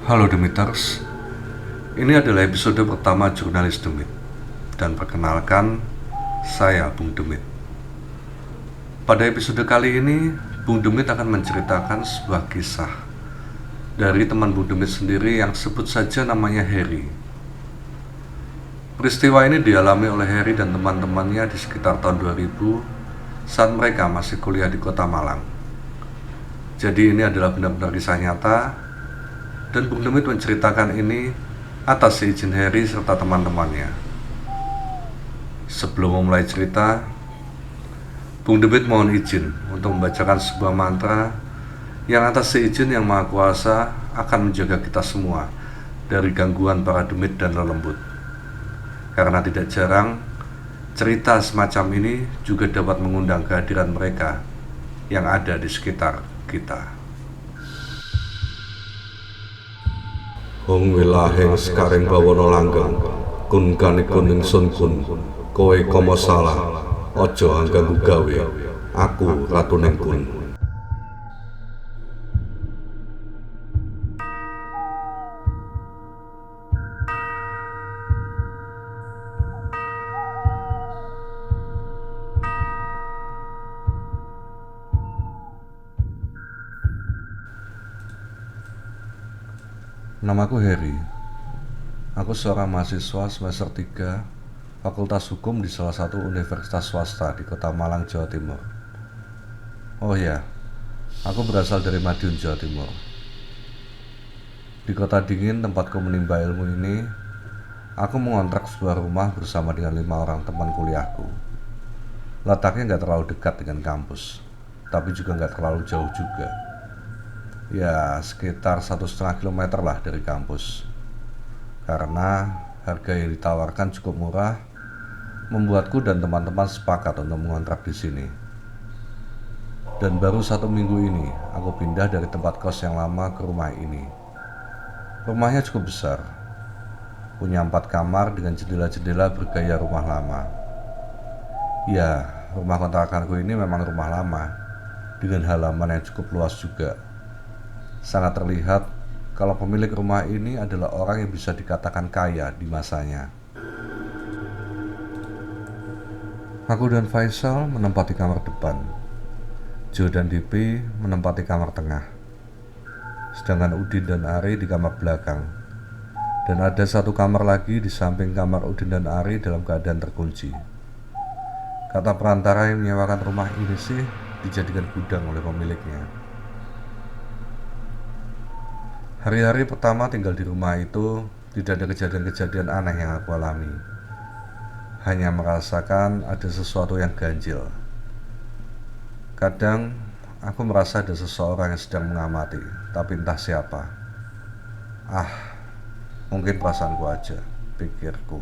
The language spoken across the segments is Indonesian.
Halo Demiters, ini adalah episode pertama Jurnalis Demit. Dan perkenalkan, saya Bung Demit. Pada episode kali ini, Bung Demit akan menceritakan sebuah kisah dari teman Bung Demit sendiri yang sebut saja namanya Harry. Peristiwa ini dialami oleh Harry dan teman-temannya di sekitar tahun 2000 saat mereka masih kuliah di kota Malang. Jadi ini adalah benar-benar kisah nyata, dan Bung Demit menceritakan ini atas izin Harry serta teman-temannya. Sebelum memulai cerita, Bung Demit mohon izin untuk membacakan sebuah mantra yang atas seizin Yang Maha Kuasa akan menjaga kita semua dari gangguan para demit dan lelembut. Karena tidak jarang, cerita semacam ini juga dapat mengundang kehadiran mereka yang ada di sekitar kita. Hong wilahing sekaring bawana langgeng kun kanikun ingsun kun kowe kama salah aja angganggu gawe aku ratuning kun. Namaku Harry. Aku seorang mahasiswa semester 3 Fakultas Hukum di salah satu universitas swasta di kota Malang, Jawa Timur. Oh ya, aku berasal dari Madiun, Jawa Timur. Di kota dingin tempatku menimba ilmu ini, aku mengontrak sebuah rumah bersama dengan 5 orang teman kuliahku. Letaknya gak terlalu dekat dengan kampus, tapi juga gak terlalu jauh juga. Ya, sekitar 1,5 kilometer lah dari kampus. Karena harga yang ditawarkan cukup murah, membuatku dan teman-teman sepakat untuk mengontrak di sini. Dan baru 1 minggu ini, aku pindah dari tempat kos yang lama ke rumah ini. Rumahnya cukup besar, punya 4 kamar dengan jendela-jendela bergaya rumah lama. Ya, rumah kontrakanku ini memang rumah lama, dengan halaman yang cukup luas juga. Sangat terlihat kalau pemilik rumah ini adalah orang yang bisa dikatakan kaya di masanya. Aku dan Faisal menempati kamar depan. Joe dan DP menempati kamar tengah. Sedangkan Udin dan Ari di kamar belakang. Dan ada 1 kamar lagi di samping kamar Udin dan Ari dalam keadaan terkunci. Kata perantara yang menyewakan rumah ini sih dijadikan gudang oleh pemiliknya. Hari-hari pertama tinggal di rumah itu tidak ada kejadian-kejadian aneh yang aku alami. Hanya merasakan ada sesuatu yang ganjil. Kadang aku merasa ada seseorang yang sedang mengamati, tapi entah siapa. Mungkin perasaanku aja, pikirku.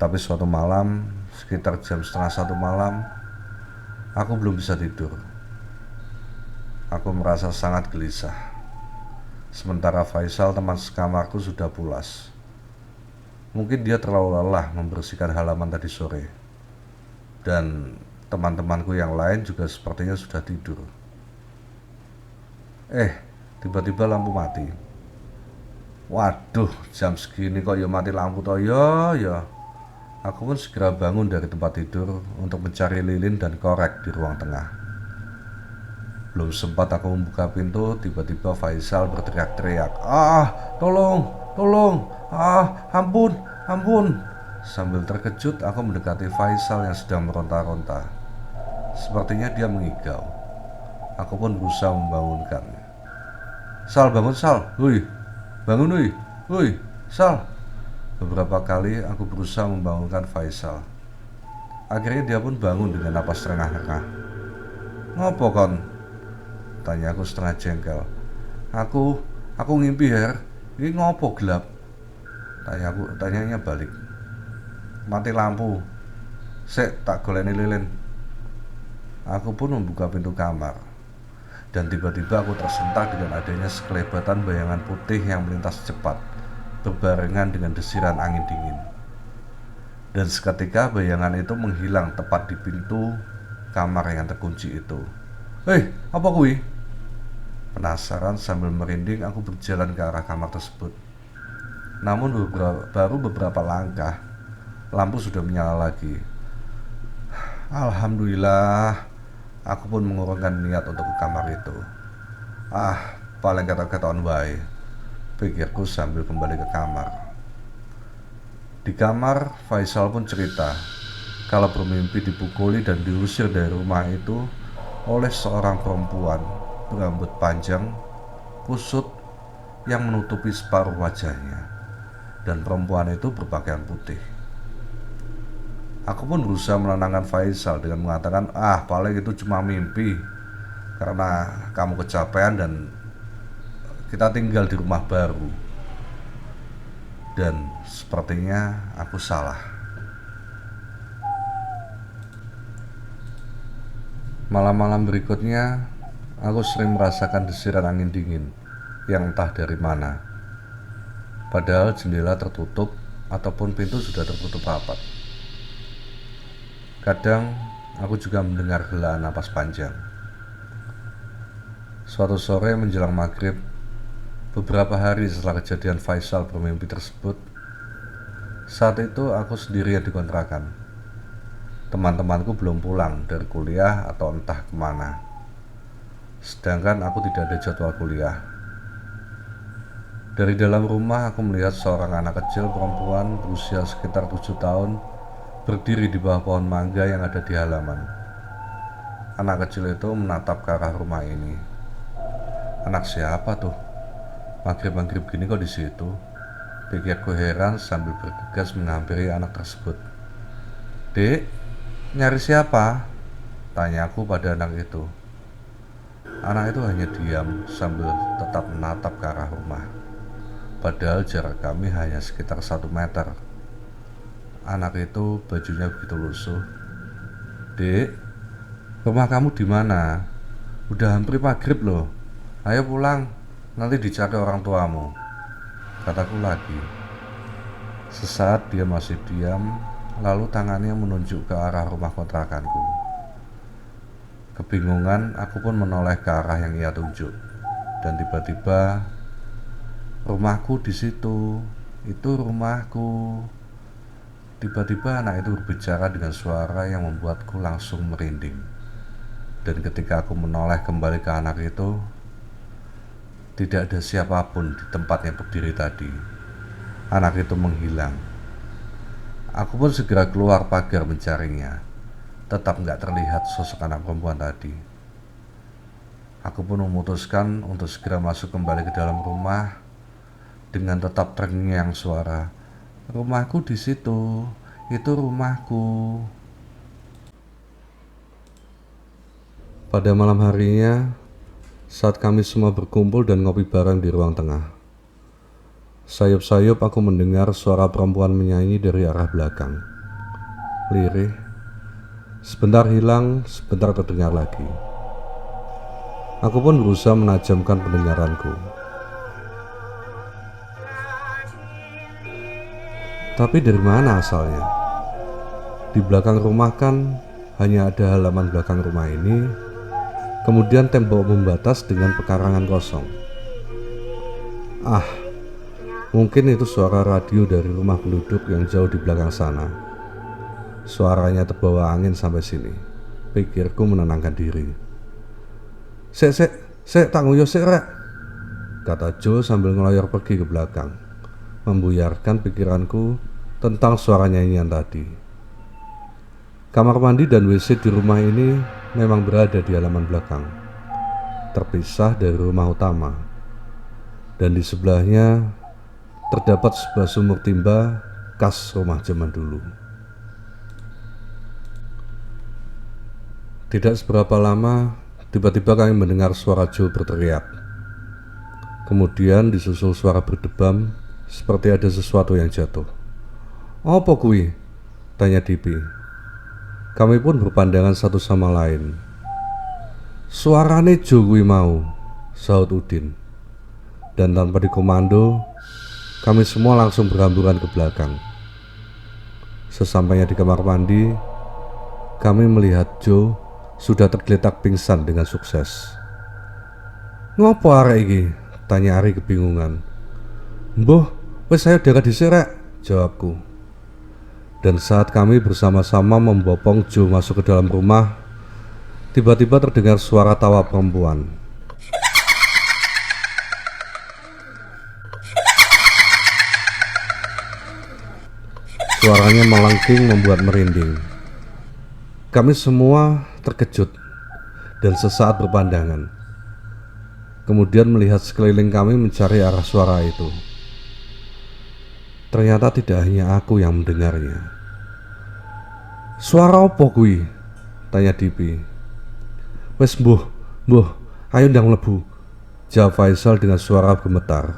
Tapi suatu malam, sekitar jam setengah 1 malam, aku belum bisa tidur. Aku merasa sangat gelisah. Sementara Faisal, teman sekamarku, sudah pulas. Mungkin dia terlalu lelah membersihkan halaman tadi sore. Dan teman-temanku yang lain juga sepertinya sudah tidur. Tiba-tiba lampu mati. Waduh, jam segini kok ya mati lampu toh ya. Aku pun segera bangun dari tempat tidur untuk mencari lilin dan korek di ruang tengah. Belum sempat aku membuka pintu, tiba-tiba Faisal berteriak-teriak, tolong, ampun. Sambil terkejut, aku mendekati Faisal yang sedang meronta-ronta. Sepertinya dia mengigau. Aku pun berusaha membangunkannya. Sal, bangun Sal, bangun Sal. Beberapa kali aku berusaha membangunkan Faisal. Akhirnya dia pun bangun dengan napas terengah-engah. Ngopo kon? Tanya aku setengah jengkel. Aku ngimpi Her. Ini ngopo gelap? Tanyanya balik. Mati lampu. Sik tak goleni lilin. Aku pun membuka pintu kamar. Dan tiba-tiba aku tersentak dengan adanya sekelebatan bayangan putih yang melintas cepat, berbarengan dengan desiran angin dingin. Dan seketika bayangan itu menghilang tepat di pintu kamar yang terkunci itu. Apa kuwi? Penasaran sambil merinding, aku berjalan ke arah kamar tersebut. Namun baru beberapa langkah, lampu sudah menyala lagi. Alhamdulillah, aku pun mengurungkan niat untuk ke kamar itu. Paling kata-kataan wae, pikirku sambil kembali ke kamar. Di kamar, Faisal pun cerita kalau bermimpi dipukuli dan diusir dari rumah itu oleh seorang perempuan berambut panjang, kusut, yang menutupi separuh wajahnya, dan perempuan itu berpakaian putih. Aku pun berusaha menenangkan Faisal dengan mengatakan, paling itu cuma mimpi karena kamu kecapean dan kita tinggal di rumah baru. Dan sepertinya aku salah. Malam-malam berikutnya, aku sering merasakan desiran angin dingin yang entah dari mana. Padahal jendela tertutup ataupun pintu sudah tertutup rapat. Kadang aku juga mendengar helaan napas panjang. Suatu sore menjelang maghrib, beberapa hari setelah kejadian Faisal bermimpi tersebut, saat itu aku sendirian di kontrakan. Teman-temanku belum pulang dari kuliah atau entah kemana, sedangkan aku tidak ada jadwal kuliah. Dari dalam rumah aku melihat seorang anak kecil perempuan berusia sekitar 7 tahun berdiri di bawah pohon mangga yang ada di halaman. Anak kecil itu menatap ke arah rumah ini. Anak siapa tuh? Maghrib-maghrib gini kok di situ? Pikirku heran sambil bergegas menghampiri anak tersebut. "Dek, nyari siapa?" tanyaku pada anak itu. Anak itu hanya diam sambil tetap menatap ke arah rumah. Padahal jarak kami hanya sekitar 1 meter. Anak itu bajunya begitu lusuh. "Dek, rumah kamu di mana? Udah hampir maghrib loh. Ayo pulang, nanti dicari orang tuamu," kataku lagi. Sesaat dia masih diam, lalu tangannya menunjuk ke arah rumah kontrakanku. Kebingungan, aku pun menoleh ke arah yang ia tunjuk. Dan tiba-tiba, "Rumahku di situ, itu rumahku." Tiba-tiba anak itu berbicara dengan suara yang membuatku langsung merinding. Dan ketika aku menoleh kembali ke anak itu, tidak ada siapapun di tempat yang berdiri tadi. Anak itu menghilang. Aku pun segera keluar pagar mencarinya. Tetap gak terlihat sosok anak perempuan tadi. Aku pun memutuskan untuk segera masuk kembali ke dalam rumah dengan tetap terngiang suara, "Rumahku di situ, itu rumahku." Pada malam harinya, saat kami semua berkumpul dan ngopi bareng di ruang tengah, sayup-sayup aku mendengar suara perempuan menyanyi dari arah belakang. Lirih, sebentar hilang, sebentar terdengar lagi. Aku pun berusaha menajamkan pendengaranku. Tapi dari mana asalnya? Di belakang rumah kan hanya ada halaman belakang rumah ini, kemudian tembok membatas dengan pekarangan kosong. Mungkin itu suara radio dari rumah penduduk yang jauh di belakang sana. Suaranya terbawa angin sampai sini, pikirku menenangkan diri. Sek, tak nguyuh sik rek," kata Joe sambil ngeloyor pergi ke belakang, membuyarkan pikiranku tentang suara nyanyian tadi. Kamar mandi dan WC di rumah ini memang berada di halaman belakang, terpisah dari rumah utama, dan di sebelahnya terdapat sebuah sumur timba khas rumah zaman dulu. Tidak seberapa lama, tiba-tiba kami mendengar suara Joe berteriak. Kemudian disusul suara berdebam seperti ada sesuatu yang jatuh. "Apa kuwi?" tanya Dipi. Kami pun berpandangan satu sama lain. "Suarane Joe kuwi mau," sahut Udin. Dan tanpa dikomando, kami semua langsung berhamburan ke belakang. Sesampainya di kamar mandi, kami melihat Joe sudah tergeletak pingsan dengan sukses. Ngopo arek iki? Tanya Ari kebingungan. Mbuh, wis saya dekat dhisik rek, jawabku. Dan saat kami bersama-sama membopong Jo masuk ke dalam rumah, tiba-tiba terdengar suara tawa perempuan. Suaranya melengking membuat merinding. Kami semua terkejut dan sesaat berpandangan. Kemudian melihat sekeliling kami mencari arah suara itu. Ternyata tidak hanya aku yang mendengarnya. Suara opo kui? Tanya Dipi. Wes mbuh, ayo ndang mlebu, jawab Faisal dengan suara gemetar.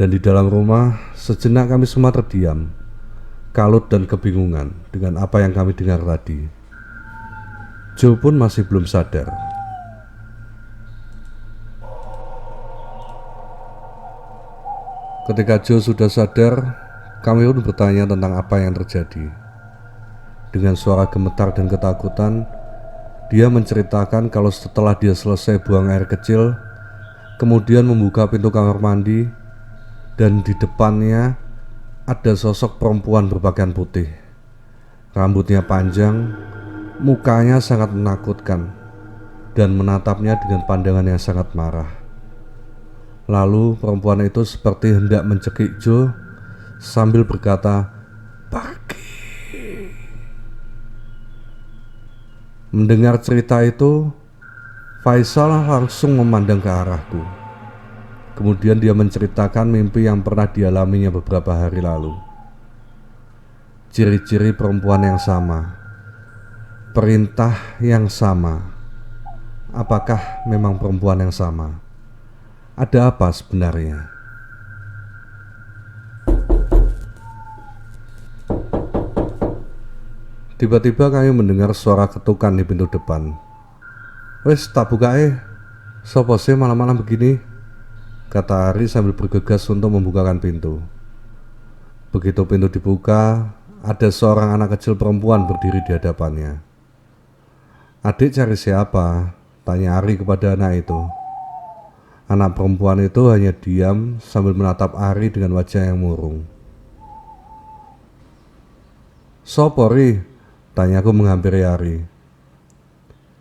Dan di dalam rumah sejenak kami semua terdiam, kalut dan kebingungan dengan apa yang kami dengar tadi. Jo pun masih belum sadar. Ketika Jo sudah sadar, kami pun bertanya tentang apa yang terjadi. Dengan suara gemetar dan ketakutan, dia menceritakan kalau setelah dia selesai buang air kecil, kemudian membuka pintu kamar mandi, dan di depannya ada sosok perempuan berpakaian putih. Rambutnya panjang, mukanya sangat menakutkan, dan menatapnya dengan pandangan yang sangat marah. Lalu perempuan itu seperti hendak mencekik Jo sambil berkata, "Pergi." Mendengar cerita itu, Faisal langsung memandang ke arahku. Kemudian dia menceritakan mimpi yang pernah dialaminya beberapa hari lalu. Ciri-ciri perempuan yang sama, perintah yang sama. Apakah memang perempuan yang sama? Ada apa sebenarnya? Tiba-tiba kami mendengar suara ketukan di pintu depan. Wes tak buka sopo sih malam-malam begini? Kata Ari sambil bergegas untuk membukakan pintu. Begitu pintu dibuka, ada seorang anak kecil perempuan berdiri di hadapannya. Adik cari siapa? Tanya Ari kepada anak itu. Anak perempuan itu hanya diam sambil menatap Ari dengan wajah yang murung. Sopo ri? Tanyaku menghampiri Ari.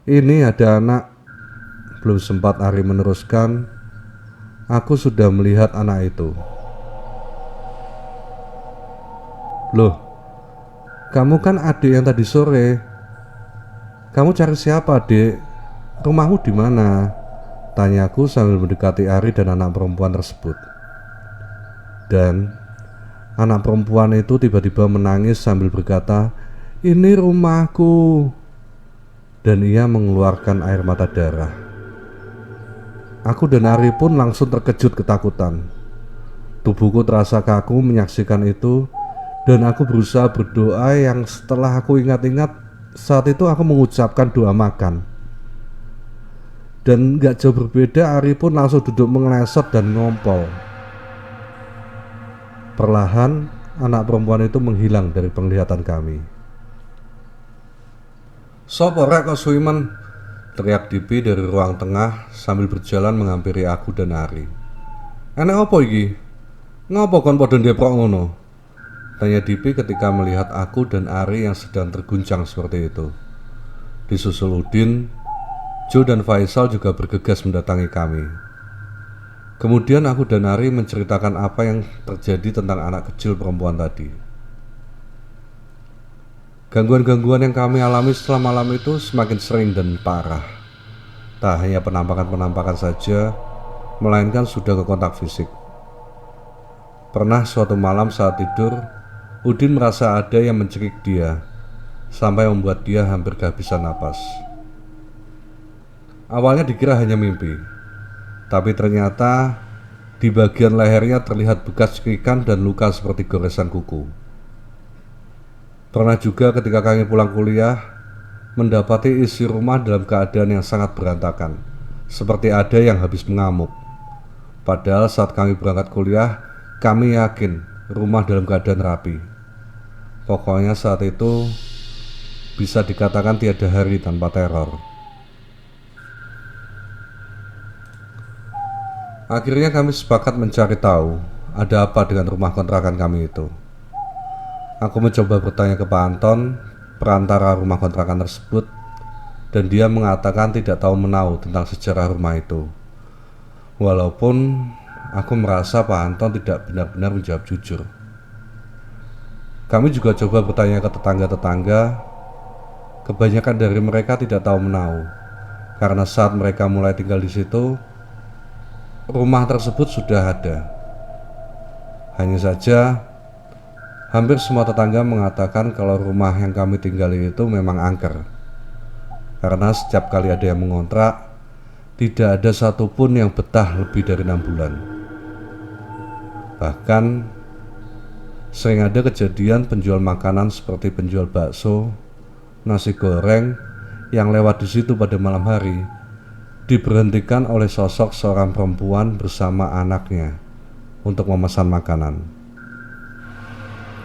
Ini ada anak. Belum sempat Ari meneruskan, aku sudah melihat anak itu. Loh, kamu kan adik yang tadi sore. Kamu cari siapa, Dek? Rumahmu di mana? Tanyaku sambil mendekati Ari dan anak perempuan tersebut. Dan anak perempuan itu tiba-tiba menangis sambil berkata, "Ini rumahku." Dan ia mengeluarkan air mata darah. Aku dan Ari pun langsung terkejut ketakutan. Tubuhku terasa kaku menyaksikan itu, dan aku berusaha berdoa yang setelah aku ingat-ingat, saat itu aku mengucapkan doa makan. Dan gak jauh berbeda, Ari pun langsung duduk mengelesot dan ngompol. Perlahan anak perempuan itu menghilang dari penglihatan kami. "Sopo rek kok suimen?" teriak Dipi dari ruang tengah sambil berjalan menghampiri aku dan Ari. "Enek apa iki? Ngopo kon padha ndeprok ngono?" tanya Dipi ketika melihat aku dan Ari yang sedang terguncang seperti itu. Disusul Udin, Jo dan Faisal juga bergegas mendatangi kami. Kemudian aku dan Ari menceritakan apa yang terjadi tentang anak kecil perempuan tadi. Gangguan-gangguan yang kami alami setelah malam itu semakin sering dan parah. Tak hanya penampakan-penampakan saja, melainkan sudah ke kontak fisik. Pernah suatu malam saat tidur, Udin merasa ada yang mencekik dia, sampai membuat dia hampir kehabisan napas. Awalnya dikira hanya mimpi, tapi ternyata di bagian lehernya terlihat bekas cekikan dan luka seperti goresan kuku. Pernah juga ketika kami pulang kuliah, mendapati isi rumah dalam keadaan yang sangat berantakan, seperti ada yang habis mengamuk. Padahal saat kami berangkat kuliah, kami yakin rumah dalam keadaan rapi. Pokoknya saat itu bisa dikatakan tiada hari tanpa teror. Akhirnya kami sepakat mencari tahu ada apa dengan rumah kontrakan kami itu. Aku mencoba bertanya ke Pak Anton, perantara rumah kontrakan tersebut, dan dia mengatakan tidak tahu menahu tentang sejarah rumah itu. Walaupun aku merasa Pak Anton tidak benar-benar menjawab jujur. Kami juga coba bertanya ke tetangga-tetangga. Kebanyakan dari mereka tidak tahu menahu, karena saat mereka mulai tinggal di situ, rumah tersebut sudah ada. Hanya saja, hampir semua tetangga mengatakan kalau rumah yang kami tinggali itu memang angker. Karena setiap kali ada yang mengontrak, tidak ada satupun yang betah lebih dari 6 bulan. Bahkan, sering ada kejadian penjual makanan seperti penjual bakso, nasi goreng yang lewat di situ pada malam hari diberhentikan oleh sosok seorang perempuan bersama anaknya untuk memesan makanan.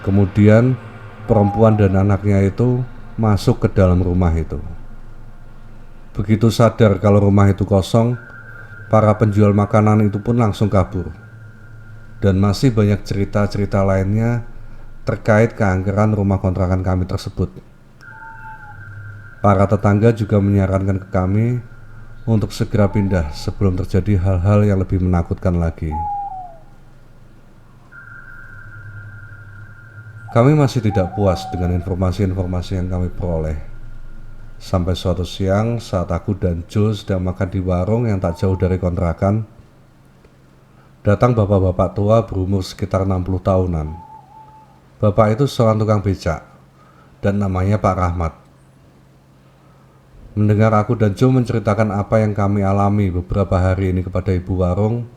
Kemudian perempuan dan anaknya itu masuk ke dalam rumah itu. Begitu sadar kalau rumah itu kosong, para penjual makanan itu pun langsung kabur. Dan masih banyak cerita-cerita lainnya terkait keangkeran rumah kontrakan kami tersebut. Para tetangga juga menyarankan ke kami untuk segera pindah sebelum terjadi hal-hal yang lebih menakutkan lagi. Kami masih tidak puas dengan informasi-informasi yang kami peroleh. Sampai suatu siang saat aku dan Joe sedang makan di warung yang tak jauh dari kontrakan, datang bapak-bapak tua berumur sekitar 60 tahunan. Bapak itu seorang tukang becak dan namanya Pak Rahmat. Mendengar aku dan Joe menceritakan apa yang kami alami beberapa hari ini kepada ibu warung,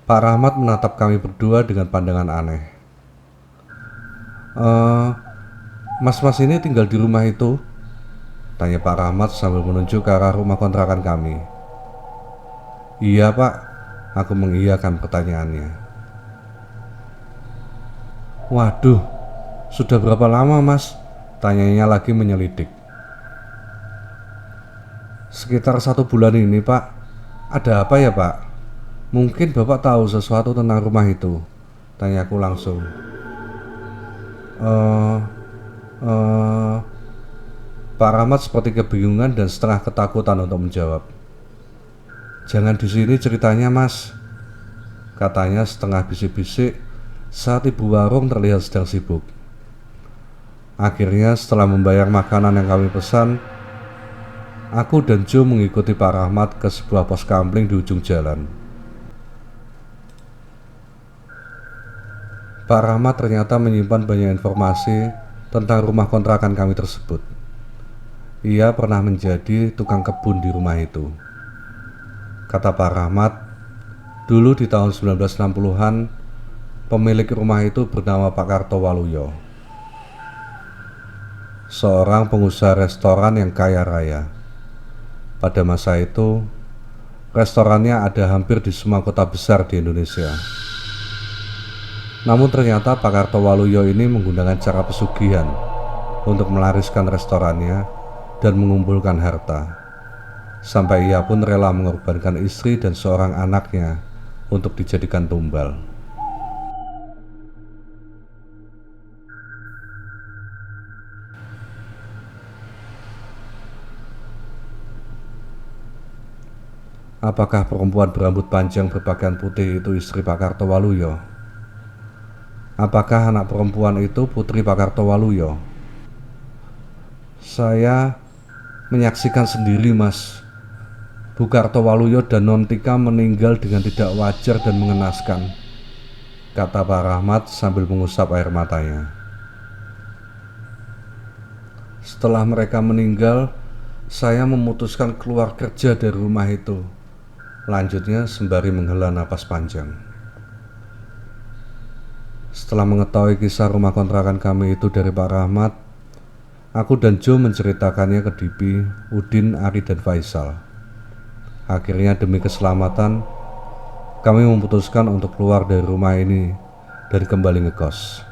Pak Rahmat menatap kami berdua dengan pandangan aneh. Mas-mas ini tinggal di rumah itu? Tanya Pak Rahmat sambil menunjuk ke arah rumah kontrakan kami. Iya Pak, aku mengiyakan pertanyaannya. Waduh, sudah berapa lama mas? Tanyanya lagi menyelidik. Sekitar 1 bulan ini Pak. Ada apa ya Pak? Mungkin Bapak tahu sesuatu tentang rumah itu? Tanyaku langsung. Pak Rahmat seperti kebingungan dan setengah ketakutan untuk menjawab. Jangan di sini ceritanya mas, katanya setengah bisik-bisik saat ibu warung terlihat sedang sibuk. Akhirnya setelah membayar makanan yang kami pesan, aku dan Joe mengikuti Pak Rahmat ke sebuah pos kamling di ujung jalan. Pak Rahmat ternyata menyimpan banyak informasi tentang rumah kontrakan kami tersebut. Ia pernah menjadi tukang kebun di rumah itu. Kata Pak Rahmat, dulu di tahun 1960-an, pemilik rumah itu bernama Pak Kartowaluyo, seorang pengusaha restoran yang kaya raya. Pada masa itu, restorannya ada hampir di semua kota besar di Indonesia. Namun ternyata Pak Kartowaluyo ini menggunakan cara pesugihan untuk melariskan restorannya dan mengumpulkan harta, sampai ia pun rela mengorbankan istri dan seorang anaknya untuk dijadikan tumbal. Apakah perempuan berambut panjang berpakaian putih itu istri Pak Kartowaluyo? Apakah anak perempuan itu putri Pak Kartowaluyo? Saya menyaksikan sendiri mas, Bu Kartowaluyo dan Non Tika meninggal dengan tidak wajar dan mengenaskan, kata Pak Rahmat sambil mengusap air matanya. Setelah mereka meninggal, saya memutuskan keluar kerja dari rumah itu, lanjutnya sembari menghela napas panjang. Setelah mengetahui kisah rumah kontrakan kami itu dari Pak Rahmat, aku dan Joe menceritakannya ke Dipi, Udin, Ari, dan Faisal. Akhirnya demi keselamatan, kami memutuskan untuk keluar dari rumah ini dan kembali ngekos.